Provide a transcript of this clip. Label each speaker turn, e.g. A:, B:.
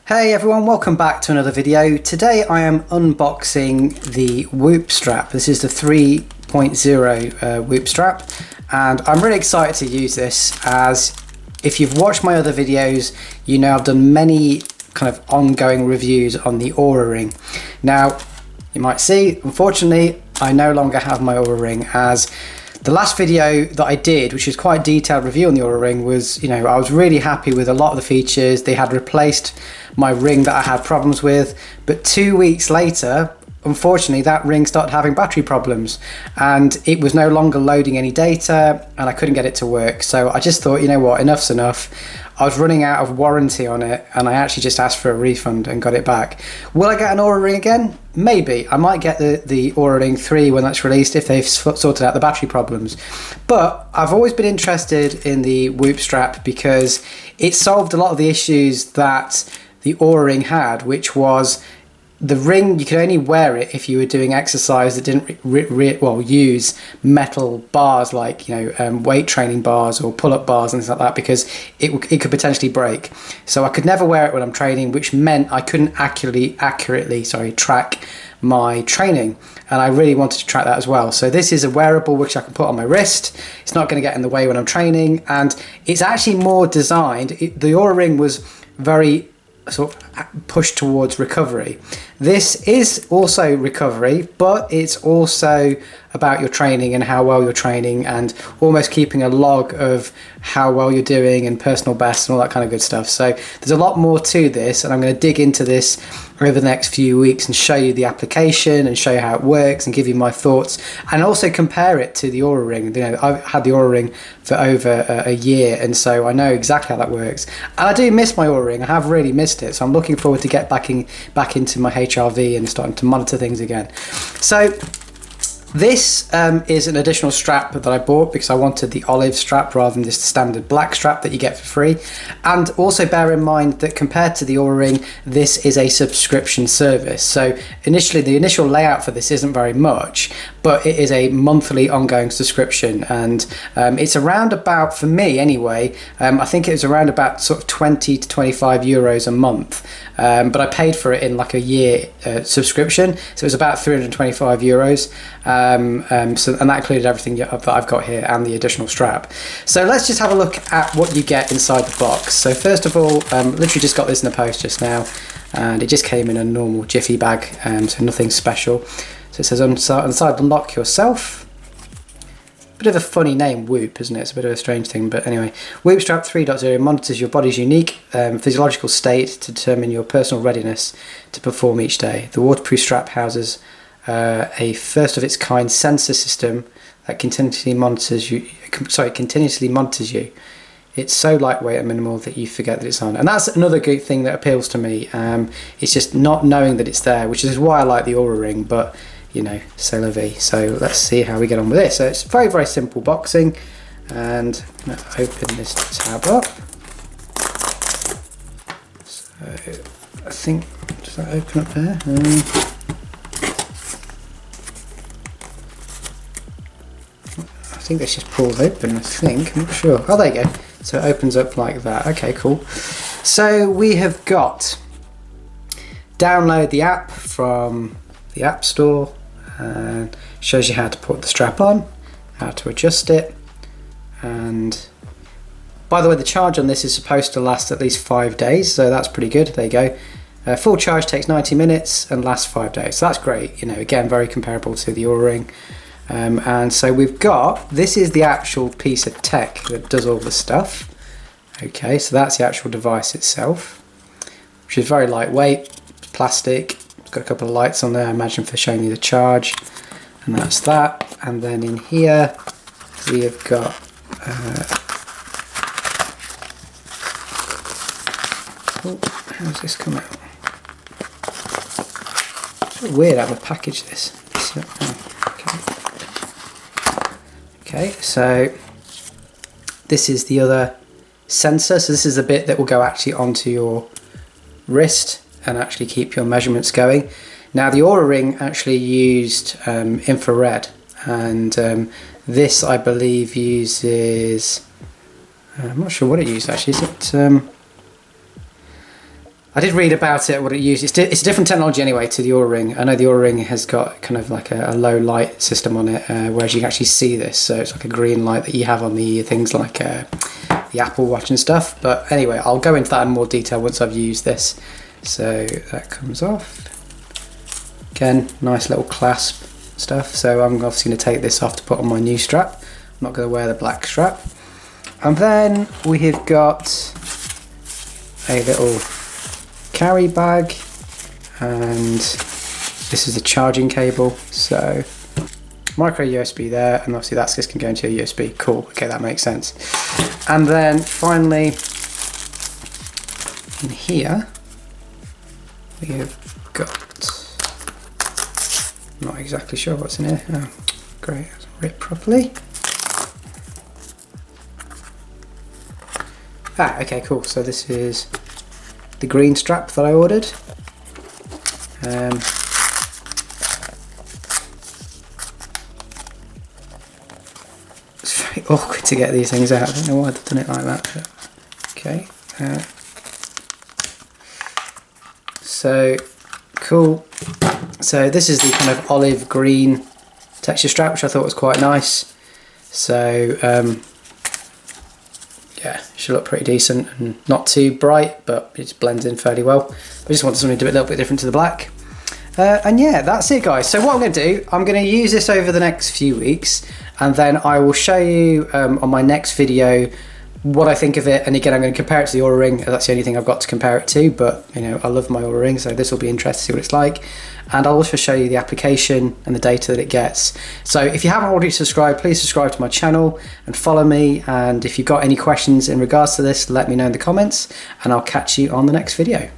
A: Hey everyone, welcome back to another video. Today I am unboxing the Whoop strap. This is the 3.0 Whoop strap, and I'm really excited to use this, as if you've watched my other videos, you know I've done many kind of ongoing reviews on the Oura ring. Now, you might see, unfortunately, I no longer have my Oura ring, as the last video that I did, which is quite a detailed review on the Oura ring, was, I was really happy with a lot of the features. They had replaced my ring that I had problems with, but 2 weeks later, unfortunately, that ring started having battery problems and it was no longer loading any data and I couldn't get it to work. So I just thought, you know what, enough's enough. I was running out of warranty on it and I actually just asked for a refund and got it back. Will I get an Oura ring again? Maybe. I might get the Oura Ring 3 when that's released, if they've sorted out the battery problems. But I've always been interested in the Whoop strap because it solved a lot of the issues that the Oura ring had, which was the ring, you could only wear it if you were doing exercise that didn't use metal bars, like weight training bars or pull-up bars and things like that, because it could potentially break. So I could never wear it when I'm training, which meant I couldn't accurately track my training, and I really wanted to track that as well. So this is a wearable which I can put on my wrist. It's not going to get in the way when I'm training, and it's actually more designed. The Oura ring was very sort of push towards recovery. This is also recovery, but it's also about your training and how well you're training, and almost keeping a log of how well you're doing and personal best and all that kind of good stuff. So there's a lot more to this, and I'm going to dig into this over the next few weeks and show you the application and show you how it works and give you my thoughts, and also compare it to the Oura ring. I've had the Oura ring for over a year, and so I know exactly how that works. And I do miss my Oura ring. I have really missed it, so I'm looking forward to get back into my HRV and starting to monitor things again. So this is an additional strap that I bought because I wanted the olive strap rather than just the standard black strap that you get for free. And also bear in mind that compared to the Oura ring, this is a subscription service. So initially, the initial layout for this isn't very much, but it is a monthly ongoing subscription, and it's around about, for me anyway, I think it was around about sort of 20 to 25 euros a month. But I paid for it in like a year subscription, so it was about 325 euros. And that included everything that I've got here and the additional strap. So let's just have a look at what you get inside the box. So first of all, literally just got this in the post just now, and it just came in a normal jiffy bag, so nothing special. So it says on the side, unlock yourself. Bit of a funny name, Whoop, isn't it? It's a bit of a strange thing, but anyway. Whoop strap 3.0 monitors your body's unique physiological state to determine your personal readiness to perform each day. The waterproof strap houses a first of its kind sensor system that continuously monitors you. It's so lightweight and minimal that you forget that it's on. And that's another good thing that appeals to me. It's just not knowing that it's there, which is why I like the Oura ring, but c'est la vie. So let's see how we get on with this. So it's very, very simple boxing, and I'm going to open this tab up. So I think, does that open up there? I think this just pulls open, I think, I'm not sure. Oh, there you go. So it opens up like that. Okay, cool. So we have got download the app from the App Store, and shows you how to put the strap on, how to adjust it, and by the way, the charge on this is supposed to last at least 5 days, so that's pretty good. There you go. Full charge takes 90 minutes and lasts 5 days, so that's great. Again, very comparable to the Oura ring. And so we've got, this is the actual piece of tech that does all the stuff. Okay, so that's the actual device itself, which is very lightweight, plastic. It's got a couple of lights on there, I imagine, for showing you the charge, and that's that. And then in here we have got how does this come out? It's so weird how to package this. So, okay, so this is the other sensor. So this is the bit that will go actually onto your wrist and actually keep your measurements going. Now the Oura ring actually used infrared, and this I believe uses, I'm not sure what it used actually. Is it I did read about it, what it uses. It's a different technology anyway to the Oura Ring. I know the Oura Ring has got kind of like a low light system on it, whereas you can actually see this. So it's like a green light that you have on the things like the Apple Watch and stuff. But anyway, I'll go into that in more detail once I've used this. So that comes off. Again, nice little clasp stuff. So I'm obviously going to take this off to put on my new strap. I'm not going to wear the black strap. And then we have got a little carry bag, and this is the charging cable. So micro USB there, and obviously that's just going to go into a USB. Cool, okay, that makes sense. And then finally in here we have got, I'm not exactly sure what's in here. Oh great, that's ripped properly. Okay, cool. So this is the green strap that I ordered. It's very awkward to get these things out. I don't know why I've done it like that. But okay. So cool. So this is the kind of olive green texture strap, which I thought was quite nice. So yeah, should look pretty decent and not too bright, but it just blends in fairly well. I just wanted something to do a little bit different to the black. And yeah, that's it guys. So what I'm going to do, I'm going to use this over the next few weeks, and then I will show you on my next video what I think of it. And again, I'm going to compare it to the Oura Ring. That's the only thing I've got to compare it to, but you know, I love my Oura Ring, so this will be interesting to see what it's like. And I'll also show you the application and the data that it gets. So if you haven't already subscribed, please subscribe to my channel and follow me. And if you've got any questions in regards to this, let me know in the comments, and I'll catch you on the next video.